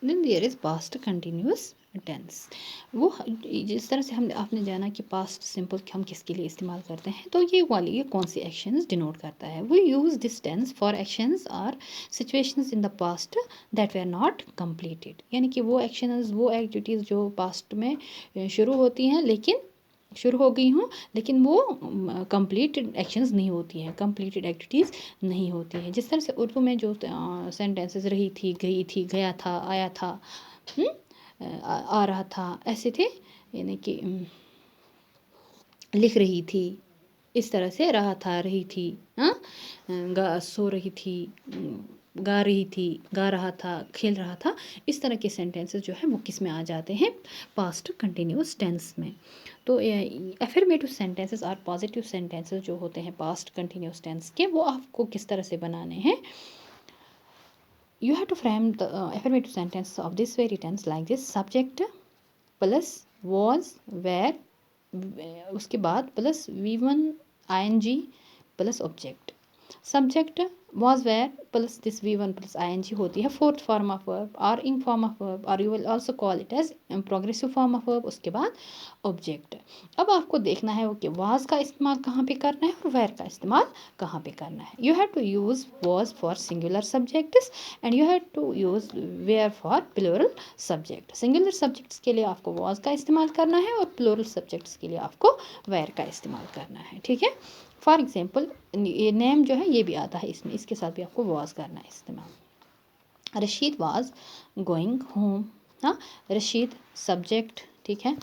Then there is past continuous tense. वो जिस तरह से हम आपने जाना कि पास्ट सिंपल हम किसके लिए इस्तेमाल करते हैं, तो ये कौन सी एक्शंस डिनोट करता है। We use this tense for actions और situations in the past that वे आर नॉट कंप्लीटेड, यानी कि वो एक्शंस, वो एक्टिविटीज़ जो पास्ट में शुरू होती हैं, लेकिन शुरू हो गई हूँ, लेकिन वो कंप्लीटेड एक्शंस नहीं होती हैं, कंप्लीटेड एक्टिविटीज़ नहीं होती हैं। जिस तरह से उर्दू में जो सेंटेंसेस रही थी, गई थी, गया था, आया था, आ रहा था, ऐसे थे, यानी कि लिख रही थी, इस तरह से रहा था, रही थी, हाँ, सो रही थी, गा रही थी, गा रहा था, खेल रहा था, इस तरह के सेंटेंसेस जो है वो किस में आ जाते हैं, पास्ट कंटिन्यूस टेंस में। तो एफर्मेटिव सेंटेंसेस और पॉजिटिव सेंटेंसेस जो होते हैं पास्ट कंटिन्यूस टेंस के, वो आपको किस तरह से बनाने हैं। You have to frame the affirmative sentence of this very tense like this: subject plus was were, उसके बाद plus V1 ing plus object. Subject was were plus this V1 plus ing होती है फोर्थ फॉर्म ऑफ वर्ब और ing form of verb, और you will also call it as progressive form of verb. उसके बाद object. अब आपको देखना है वो कि was का इस्तेमाल कहाँ पे करना है और were का इस्तेमाल कहाँ पे करना है। You have to use was for singular subjects and you have to use were for plural subject. Singular subjects के लिए आपको was का इस्तेमाल करना है और प्लूरल सब्जेक्ट्स के लिए आपको were का इस्तेमाल करना है, ठीक है। फॉर एग्जाम्पल ये नेम जो है ये भी आता है इसमें, इसके साथ भी आपको was करना है इस्तेमाल। रशीद was गोइंग होम, हाँ, रशीद सब्जेक्ट, ठीक है।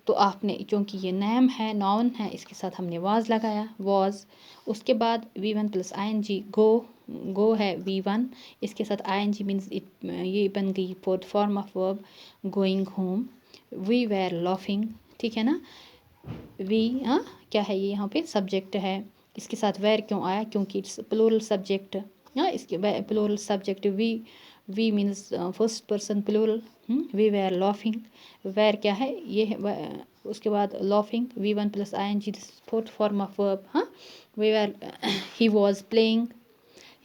तो आपने चूँकि ये नेम है, नाउन है, इसके साथ हमने was लगाया, was। उसके बाद V1 प्लस ing गो है V1, इसके साथ ing मीन्स इट, ये बन गई fourth form of verb going home. We were laughing, ठीक है ना। वी, हाँ, क्या है ये यहाँ पे सब्जेक्ट है, इसके साथ वेर क्यों आया, क्योंकि इट्स प्लूरल सब्जेक्ट, हाँ, इसके plural subject we means first person plural. We were laughing, were क्या है ये है, उसके बाद laughing V1 plus ing fourth form of verb, हाँ। We were he was playing,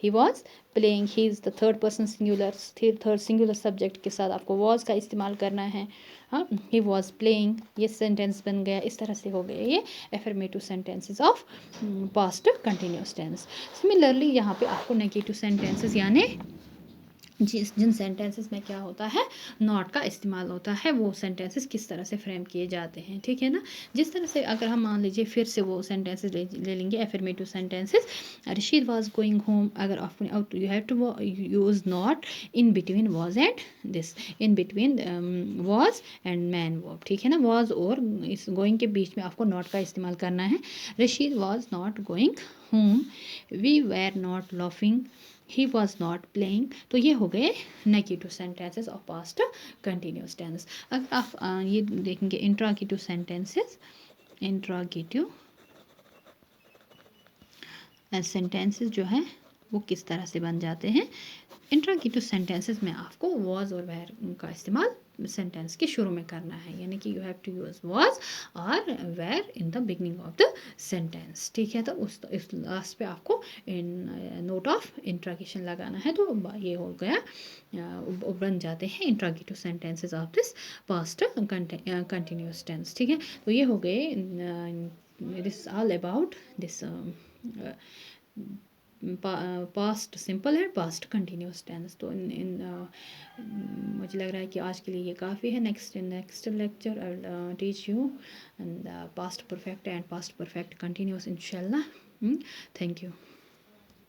he was playing, he is the third person singular, third singular subject के साथ आपको वॉज का इस्तेमाल करना है, हाँ। ही वॉज प्लेइंग, ये सेंटेंस बन गया। इस तरह से हो गए ये affirmative sentences of past continuous tense. Similarly यहाँ पे आपको नेगेटिव सेंटेंसेस यानी जिन सेंटेंसेस में क्या होता है, नॉट का इस्तेमाल होता है, वो सेंटेंसेस किस तरह से फ्रेम किए जाते हैं, ठीक है ना। जिस तरह से अगर हम मान लीजिए फिर से वो सेंटेंसेस ले लेंगे affirmative sentences. Rashid was going home, अगर आप you have to use not in between was and this, in between was and main verb, ठीक है ना। वाज और इस गोइंग के बीच में आपको नॉट का इस्तेमाल करना है। Rashid was not going home, we were not laughing, he was not playing. तो ये हो गए negative sentences of past continuous tense. अगर आप ये देखेंगे इंट्रागेटिव सेंटेंसेस, इंट्रागेटिव सेंटेंसेस जो है वो किस तरह से बन जाते हैं। इंट्रागेटिव सेंटेंसेस में आपको वॉज और वेर का इस्तेमाल सेंटेंस के शुरू में करना है, यानी कि you have to use was और were in the beginning of the sentence, ठीक है। तो इस लास्ट पे आपको नोट ऑफ इंट्रागेशन लगाना है। तो ये हो गया, बन जाते हैं interrogative sentences of this past continuous tense, ठीक है। तो ये हो गए, this all about this past simple है, पास्ट कंटिन्यूस टेंस। तो मुझे लग रहा है कि आज के लिए ये काफ़ी है। Next lecture I will teach you past perfect and past perfect continuous इंशाल्लाह। Thank you.